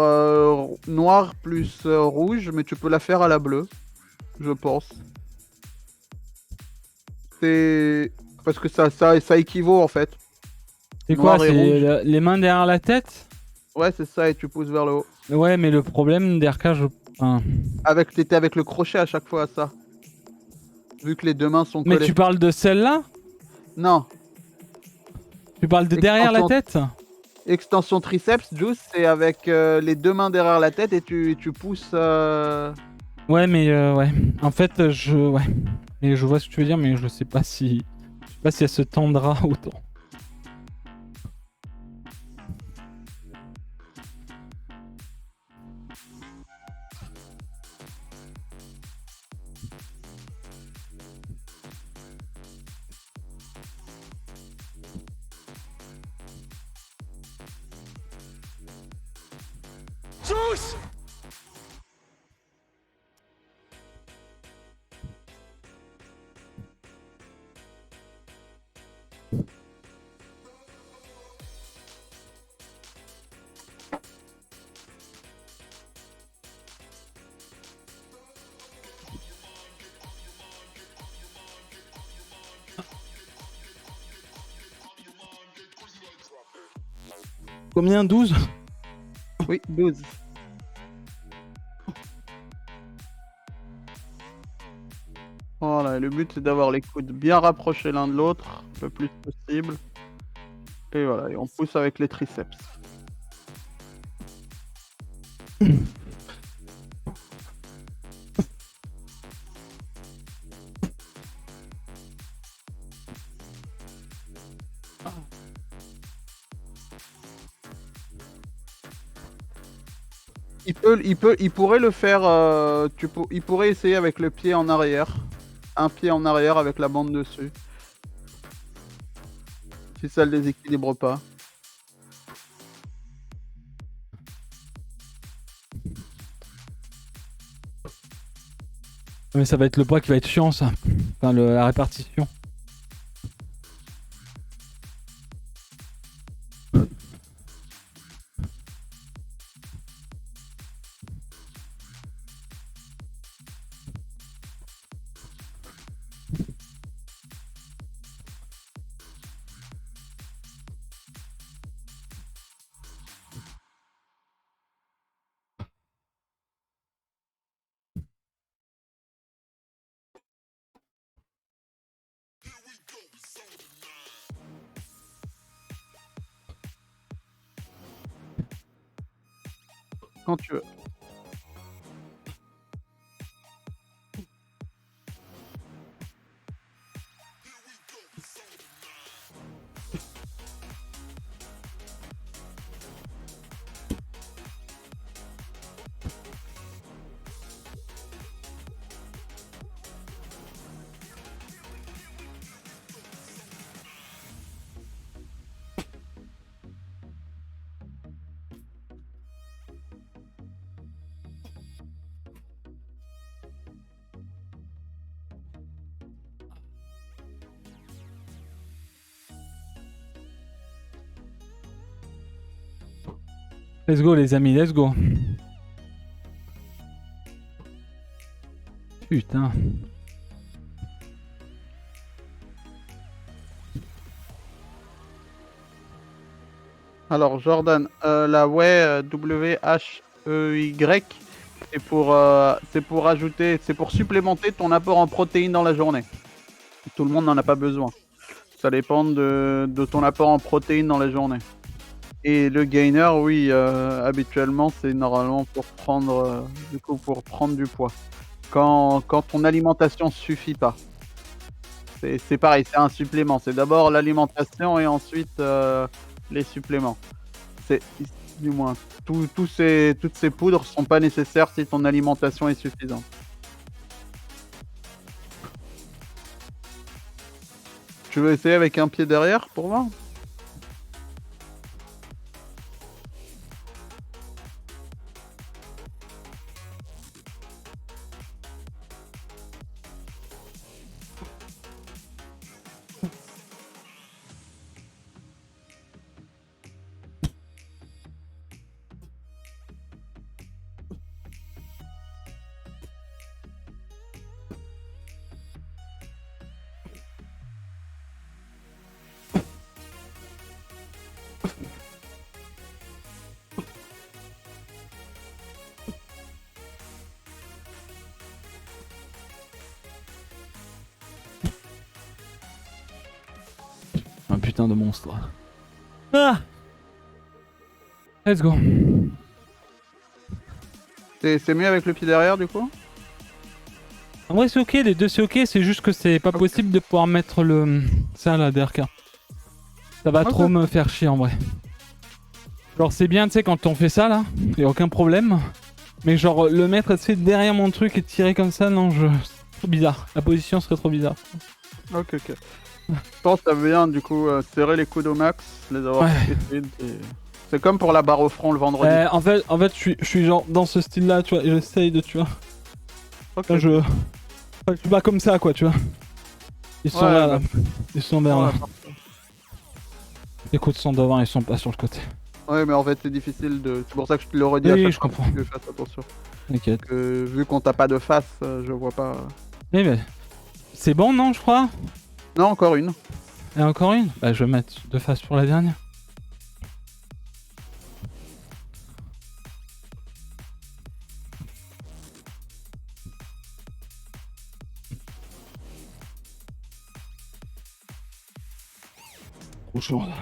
noir plus rouge, mais tu peux la faire à la bleue, je pense. C'est parce que ça équivaut en fait. C'est quoi? Noir et C'est rouge. les mains derrière la tête? Ouais, c'est ça, et tu pousses vers le haut. Ouais, mais le problème d'RK, enfin, T'étais avec le crochet à chaque fois à ça. Vu que les deux mains sont mais collées. tu parles de celle-là? Non. Tu parles de derrière la Extension, tête? extension triceps, Juice, c'est avec les deux mains derrière la tête et tu pousses. Ouais, mais ouais. En fait, ouais. Et je vois ce que tu veux dire, mais je sais pas si elle se tendra autant. Combien? 12? Oui, 12. Voilà, et le but c'est d'avoir les coudes bien rapprochés l'un de l'autre, le plus possible. Et voilà, et on pousse avec les triceps. Il pourrait le faire. Il pourrait essayer avec le pied en arrière. Un pied en arrière avec la bande dessus. Si ça le déséquilibre pas. Mais ça va être le poids qui va être chiant, ça. Enfin, la répartition. Quand tu veux. Let's go les amis, let's go. Putain. Alors Jordan, la whey WHEY, c'est pour ajouter, c'est pour supplémenter ton apport en protéines dans la journée. Tout le monde n'en a pas besoin. Ça dépend de ton apport en protéines dans la journée. Et le gainer, oui, habituellement, c'est normalement pour prendre, pour prendre du poids. Quand ton alimentation suffit pas. C'est pareil, c'est un supplément. C'est d'abord l'alimentation et ensuite les suppléments. C'est du moins toutes ces poudres sont pas nécessaires si ton alimentation est suffisante. Tu veux essayer avec un pied derrière pour voir? Un putain de monstre. Ah, let's go. C'est mieux avec le pied derrière du coup? En vrai c'est ok, les deux c'est ok, c'est juste que c'est pas possible de pouvoir mettre le... ça là derrière. Ça va trop me faire chier en vrai. Genre c'est bien tu sais quand on fait ça là, y'a aucun problème. Mais genre le mettre tu sais, derrière mon truc et tirer comme ça, non c'est trop bizarre. La position serait trop bizarre. Ok. Je pense que ça vient du coup serrer les coudes au max, les avoir essayés. C'est comme pour la barre au front le vendredi. En fait je suis genre dans ce style là tu vois, et j'essaye de tu vois. Ok. Là, je suis pas comme ça quoi tu vois. Ils sont là, là. Ils sont vers là. Les coudes sont devant, ils sont pas sur le côté. Ouais mais en fait c'est difficile de... C'est pour ça que je te le redis à chaque fois. Comprends. Que je fasse attention. T'inquiète. Vu qu'on t'a pas de face, je vois pas... Oui mais... C'est bon non je crois? Non, encore une. Et encore une? Bah je vais mettre de face pour la dernière. Trop chaud là.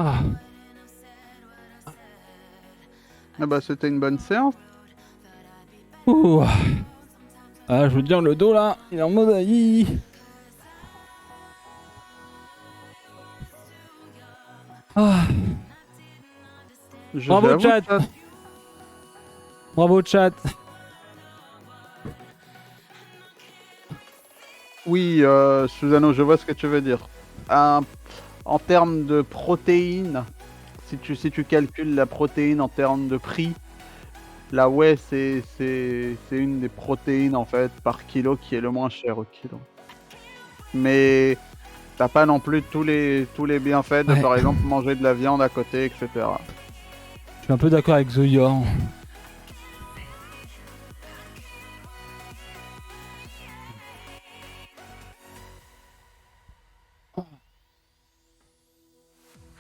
Ah. Ah bah c'était une bonne séance. Ouh. Ah je veux dire le dos là, il est en mode aïe. Ah. Bravo chat. Bravo chat. Oui, Susano, je vois ce que tu veux dire. En termes de protéines, si tu calcules la protéine en termes de prix, la whey c'est une des protéines en fait par kilo qui est le moins cher au kilo. Mais t'as pas non plus tous les bienfaits de Ouais. par exemple manger de la viande à côté, etc. Je suis un peu d'accord avec Zoyor.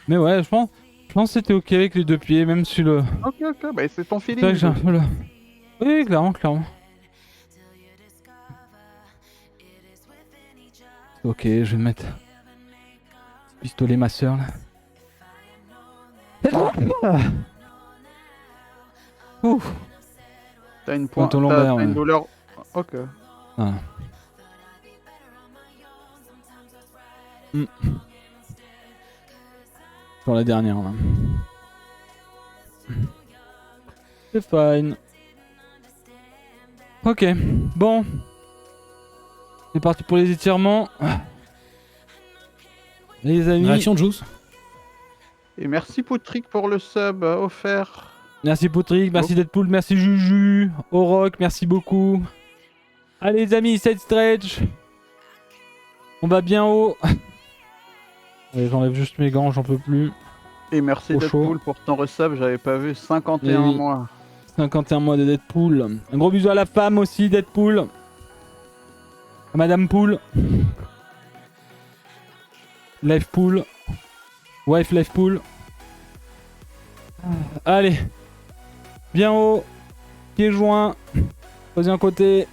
Mais ouais, je pense que c'était ok avec les 2 pieds, même si le... Ok, ok, bah c'est ton C'est vrai feeling. que j'ai un peu le... Oui, clairement, clairement. Ok, je vais mettre... pistolet ma soeur là. Ouf. T'as une Pointon lombaire, t'as une ouais. douleur. Ok. Ah. Hmm. Sur la dernière là. C'est fine. Ok, bon. C'est parti pour les étirements. Les amis. Réaction de Juice. Et merci Poutrick pour le sub offert. Merci Poutrick, merci Deadpool, merci Juju, Oroc, merci beaucoup. Allez les amis, set stretch. On va bien haut. Allez, j'enlève juste mes gants, j'en peux plus. Et merci Trop chaud. Deadpool pour ton resub, j'avais pas vu 51 Oui. mois. 51 mois de Deadpool. Un gros bisou à la femme aussi, Deadpool. À Madame Pool. Life Pool. Wife Life Pool. Allez. Bien haut. Pieds joints. Posez un côté.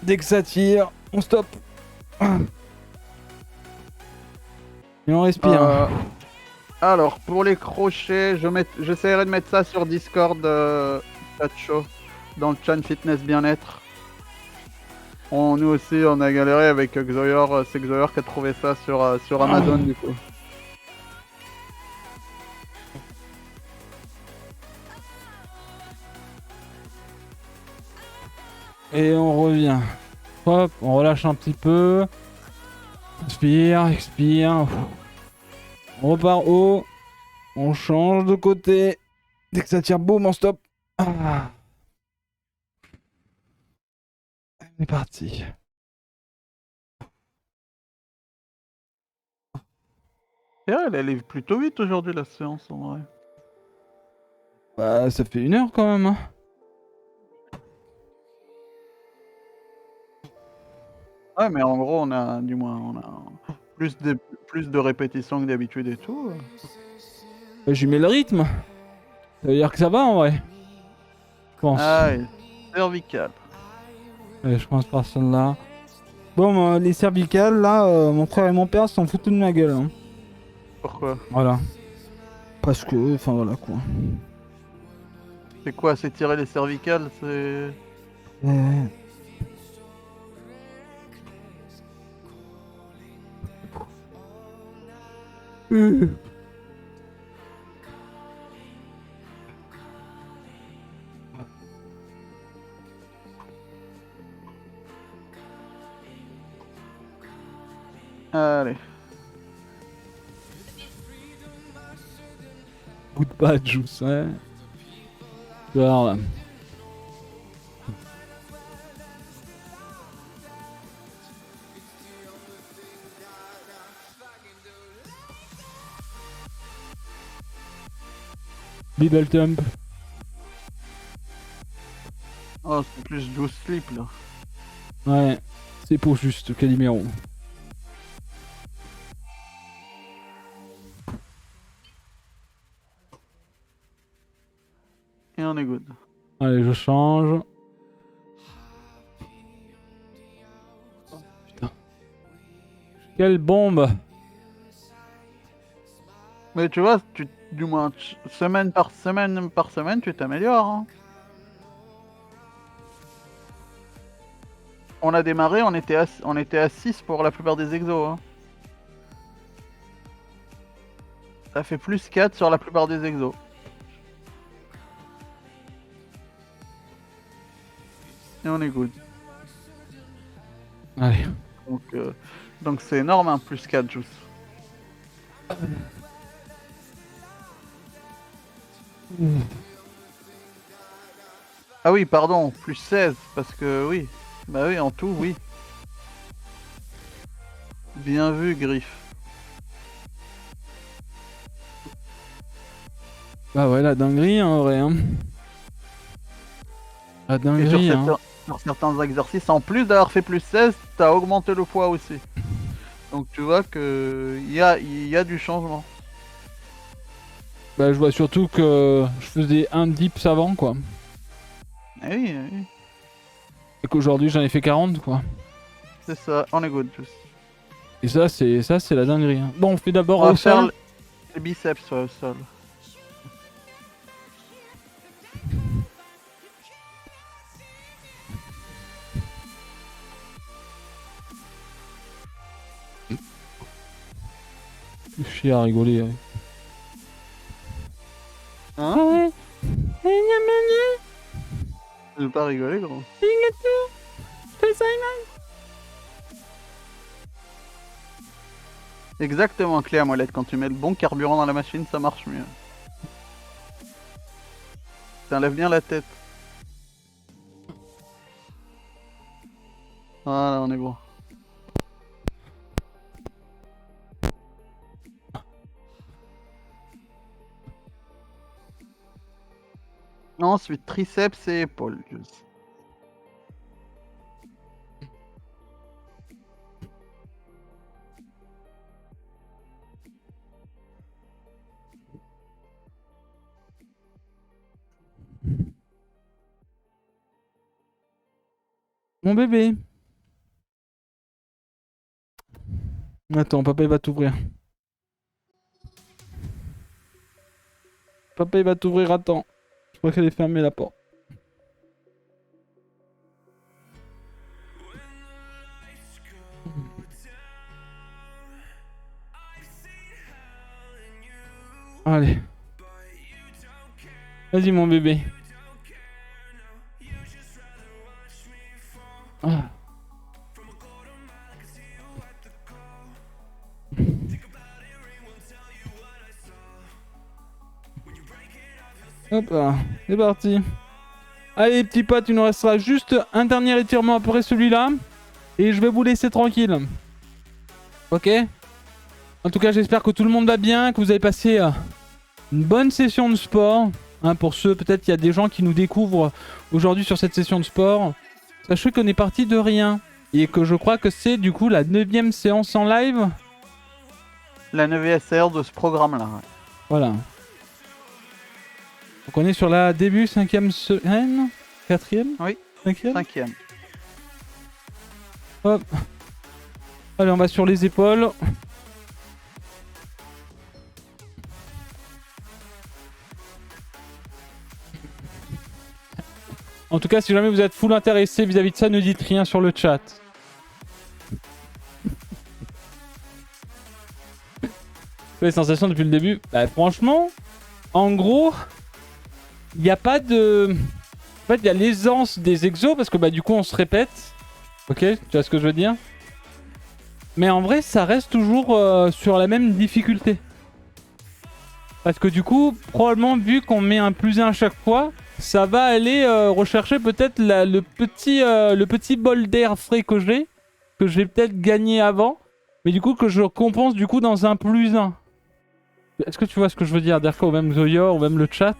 Dès que ça tire, on stoppe. Et on respire. Alors, pour les crochets, j'essaierai de mettre ça sur Discord, chat show, dans le chan fitness bien-être. Nous aussi, on a galéré avec Xoyor, c'est Xoyor qui a trouvé ça sur Amazon du coup. Et on revient. Hop, on relâche un petit peu. Expire, expire. On repart haut. On change de côté. Dès que ça tire, boum, on stop. Ah. On est parti. Et elle est plutôt vite aujourd'hui la séance en vrai. Bah, ça fait 1 heure quand même. Hein. Ouais, mais en gros, on a plus de répétitions que d'habitude et tout. Bah, j'y mets le rythme. Ça veut dire que ça va en vrai. Je pense. Ah, et cervical. Allez, je commence par celle-là. Bon, les cervicales, là, mon frère et mon père s'en foutent de ma gueule. Hein. Pourquoi? Voilà. Parce que, enfin voilà quoi. C'est quoi? C'est tirer les cervicales? C'est... Allez. Bout de pas de juice, ouais. Alors là. Bible Thump. Oh, c'est plus juice slip là. Ouais, c'est pour juste Calimero. Et on est good. Allez, je change. Putain. Quelle bombe! Mais tu vois, du moins, semaine par semaine, tu t'améliores. Hein. On a démarré, on était à 6 pour la plupart des exos. Hein. Ça fait plus 4 sur la plupart des exos. Et on est good. Allez. Donc c'est énorme, hein, plus 4 juice. Ah oui, pardon, plus 16, parce que oui. Bah oui, en tout, oui. Bien vu, Griff. Bah ouais, la dinguerie en vrai. Hein. La Et dinguerie. Hein. sur certains exercices, en plus d'avoir fait plus 16, t'as augmenté le poids aussi. Donc tu vois que il y a du changement. Bah je vois surtout que je faisais un dips avant quoi. Eh oui, eh oui. Et qu'aujourd'hui j'en ai fait 40 quoi. C'est ça, on est good tous. Et ça c'est la dinguerie. Hein. Bon on fait d'abord On va au faire sol. les biceps ouais, au sol. Chier à rigoler. Ouais. Hein? Je vais pas rigoler, gros. Exactement, clé à molette. Quand tu mets le bon carburant dans la machine, ça marche mieux. T'enlèves bien la tête. Voilà, on est bon. Ensuite, triceps et épaules. Juste. Mon bébé. Attends, papa il va t'ouvrir. Papa il va t'ouvrir, attends. Je crois qu'elle est fermée la porte. Allez. Vas-y mon bébé. Ah. Hop là, c'est parti. Allez petit pote, il nous restera juste un dernier étirement après celui-là. Et je vais vous laisser tranquille. Ok? En tout cas, j'espère que tout le monde va bien, que vous avez passé une bonne session de sport. Hein, pour ceux, peut-être qu'il y a des gens qui nous découvrent aujourd'hui sur cette session de sport. Sachez qu'on est parti de rien. Et que je crois que c'est du coup la 9e séance en live. La 9e SR de ce programme-là. Ouais. Voilà. Donc on est sur la début 5e semaine. 4e? Oui. 5e? 5e. Hop. Allez, on va sur les épaules. En tout cas, si jamais vous êtes full intéressé vis-à-vis de ça, ne dites rien sur le chat. Les sensations depuis le début, bah, franchement, en gros, il n'y a pas de... En fait, il y a l'aisance des exos parce que bah, du coup, on se répète. Ok, tu vois ce que je veux dire? Mais en vrai, ça reste toujours sur la même difficulté. Parce que du coup, probablement, vu qu'on met un +1 à chaque fois, ça va aller rechercher peut-être le petit bol d'air frais que j'ai peut-être gagné avant, mais du coup que je compense du coup dans un +1. Est-ce que tu vois ce que je veux dire, Derka, ou même Zoyor, ou même le chat?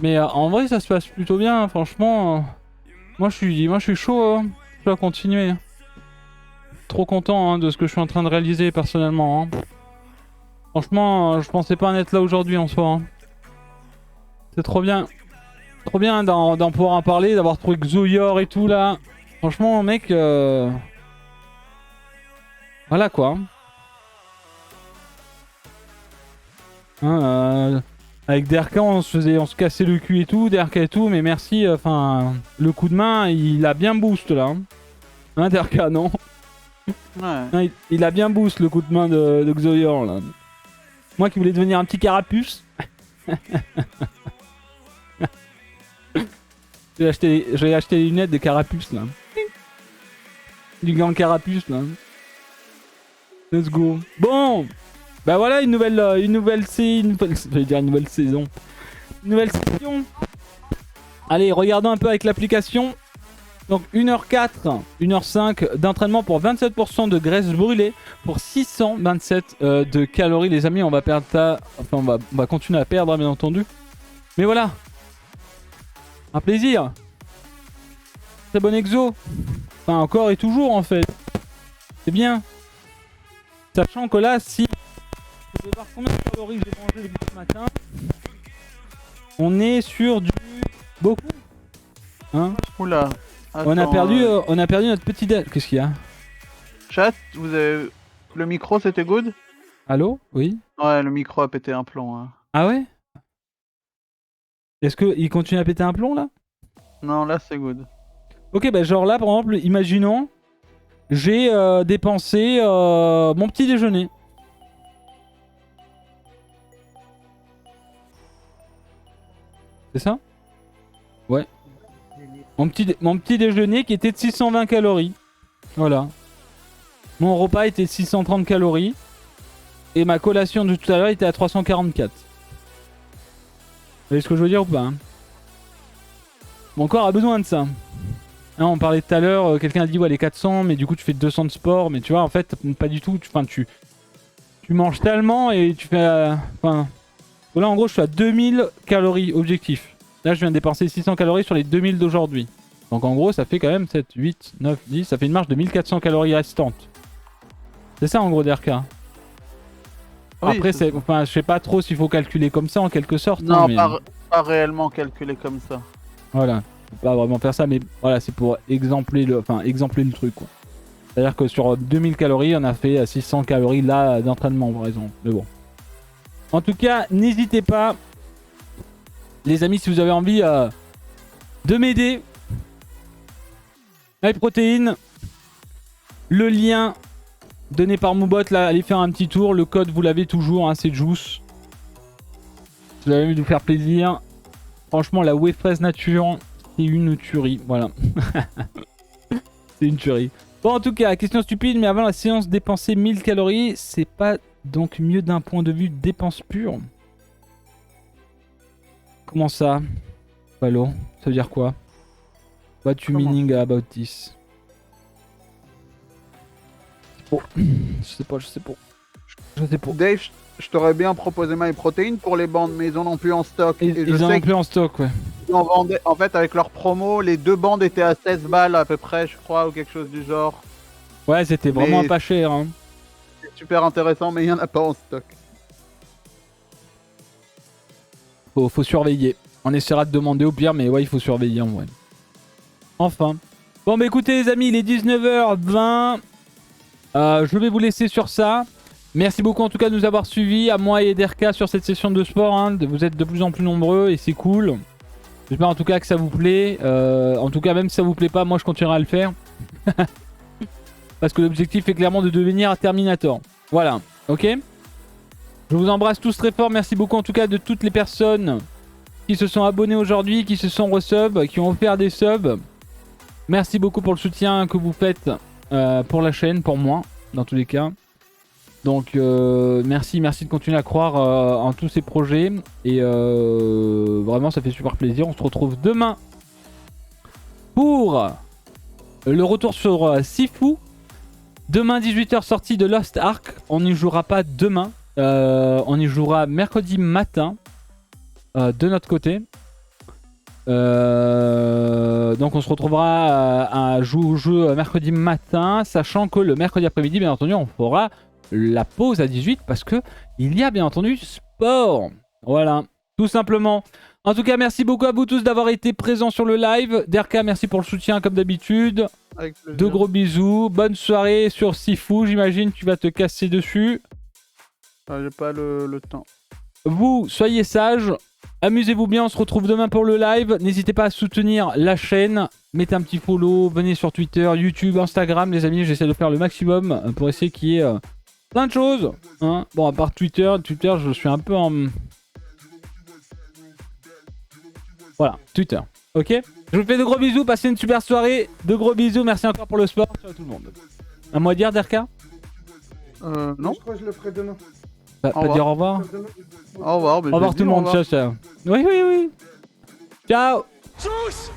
Mais en vrai, ça se passe plutôt bien, franchement. Moi, je suis chaud, hein. Je dois continuer. Trop content de ce que je suis en train de réaliser personnellement. Hein. Franchement, je pensais pas en être là aujourd'hui en soi. Hein. C'est trop bien. Trop bien d'en pouvoir en parler, d'avoir trouvé Zoyor et tout là. Franchement, mec... Voilà quoi. Hein, avec Derka, on se cassait le cul et tout, Derka et tout, mais merci, enfin... le coup de main, il a bien boost là. Hein, Derka, non? Ouais. Non, il a bien boost le coup de main de Zoyor là. Moi qui voulais devenir un petit carapuce. J'ai acheté les lunettes des carapuces là. Du gang carapuce là. Let's go. Bon, bah voilà une nouvelle saison. Une nouvelle session. Allez, regardons un peu avec l'application. Donc 1h04, 1h05 d'entraînement pour 27% de graisse brûlée pour 627 de calories. Les amis, on va perdre ça. Enfin, on va continuer à perdre, bien entendu. Mais voilà. Un plaisir. Très bon exo. Enfin, encore et toujours, en fait. C'est bien. Sachant que là, si... Je vais voir combien de calories j'ai mangé depuis ce matin. On est sur du... Beaucoup. Hein? Oula. On a perdu notre petit déj. Qu'est-ce qu'il y a? Chat, vous avez... Le micro, c'était good? Allô? Oui? Ouais, le micro a pété un plomb. Hein. Ah ouais? Est-ce qu'il continue à péter un plomb là? Non, là, c'est good. Ok, bah genre là, par exemple, imaginons, j'ai dépensé mon petit déjeuner. C'est ça? Ouais. Mon petit déjeuner qui était de 620 calories. Voilà. Mon repas était de 630 calories. Et ma collation de tout à l'heure était à 344. Vous voyez ce que je veux dire ou pas hein? Mon corps a besoin de ça. Hein, on parlait tout à l'heure, quelqu'un a dit ouais les 400, mais du coup tu fais 200 de sport. Mais tu vois en fait pas du tout. Tu manges tellement et tu fais... Enfin... Là en gros je suis à 2000 calories objectif. Là je viens de dépenser 600 calories sur les 2000 d'aujourd'hui. Donc en gros ça fait quand même 7, 8, 9, 10. Ça fait une marge de 1400 calories restantes. C'est ça en gros DRK. Oui, après c'est... Enfin je sais pas trop s'il faut calculer comme ça en quelque sorte. Non, hein, mais... pas réellement calculé comme ça. Voilà. Faut pas vraiment faire ça mais voilà c'est pour exempler le truc quoi. C'est-à-dire que sur 2000 calories on a fait 600 calories là d'entraînement par exemple. Mais bon. En tout cas, n'hésitez pas, les amis, si vous avez envie de m'aider. MyProtein, le lien donné par Moobot, là, allez faire un petit tour. Le code, vous l'avez toujours, hein, c'est Juice. Si vous avez envie de vous faire plaisir. Franchement, la whey fraise nature, c'est une tuerie. Voilà. C'est une tuerie. Bon, en tout cas, question stupide, mais avant la séance, dépenser 1000 calories, c'est pas... Donc mieux d'un point de vue dépense pure. Comment ça? Allô? Ça veut dire quoi? What you meaning about this? Oh. Je sais pas. Dave, je t'aurais bien proposé MyProtein pour les bandes, mais ils en ont plus en stock. Ils en ont plus en stock, ouais. Ils en vendaient, en fait, avec leur promo, les 2 bandes étaient à 16 balles à peu près, je crois, ou quelque chose du genre. Ouais, c'était vraiment pas cher, hein. Super intéressant, mais il n'y en a pas en stock. Faut surveiller. On essaiera de demander au pire, mais ouais, il faut surveiller en vrai. Enfin. Bon, bah écoutez, les amis, il est 19h20. Je vais vous laisser sur ça. Merci beaucoup en tout cas de nous avoir suivis, à moi et DRK sur cette session de sport. Hein. Vous êtes de plus en plus nombreux et c'est cool. J'espère en tout cas que ça vous plaît. En tout cas, même si ça vous plaît pas, moi je continuerai à le faire. Parce que l'objectif est clairement de devenir Terminator. Voilà, ok? Je vous embrasse tous très fort. Merci beaucoup en tout cas de toutes les personnes qui se sont abonnés aujourd'hui, qui se sont resub, qui ont offert des subs. Merci beaucoup pour le soutien que vous faites pour la chaîne, pour moi, dans tous les cas. Donc merci de continuer à croire en tous ces projets. Et vraiment ça fait super plaisir. On se retrouve demain pour le retour sur Sifu. Demain 18h sortie de Lost Ark. On n'y jouera pas demain. On y jouera mercredi matin de notre côté. Donc on se retrouvera à jouer au jeu mercredi matin, sachant que le mercredi après-midi, bien entendu, on fera la pause à 18 parce que il y a bien entendu sport. Voilà, tout simplement. En tout cas, merci beaucoup à vous tous d'avoir été présents sur le live. DRK, merci pour le soutien comme d'habitude. De gros bisous. Bonne soirée sur Sifu. J'imagine tu vas te casser dessus. J'ai pas le temps. Vous, soyez sages. Amusez-vous bien. On se retrouve demain pour le live. N'hésitez pas à soutenir la chaîne. Mettez un petit follow. Venez sur Twitter, YouTube, Instagram. Les amis, j'essaie de faire le maximum pour essayer qu'il y ait plein de choses. Hein. Bon, à part Twitter, je suis un peu en... Voilà, Twitter. Ok? Je vous fais de gros bisous, passez une super soirée. De gros bisous, merci encore pour le sport. Ciao tout le monde. Un mot à dire, DRK? Non. Je crois que je le ferai demain. Pas dire au revoir? Au revoir. Au revoir tout le monde, ciao ciao. Oui. Ciao. Juice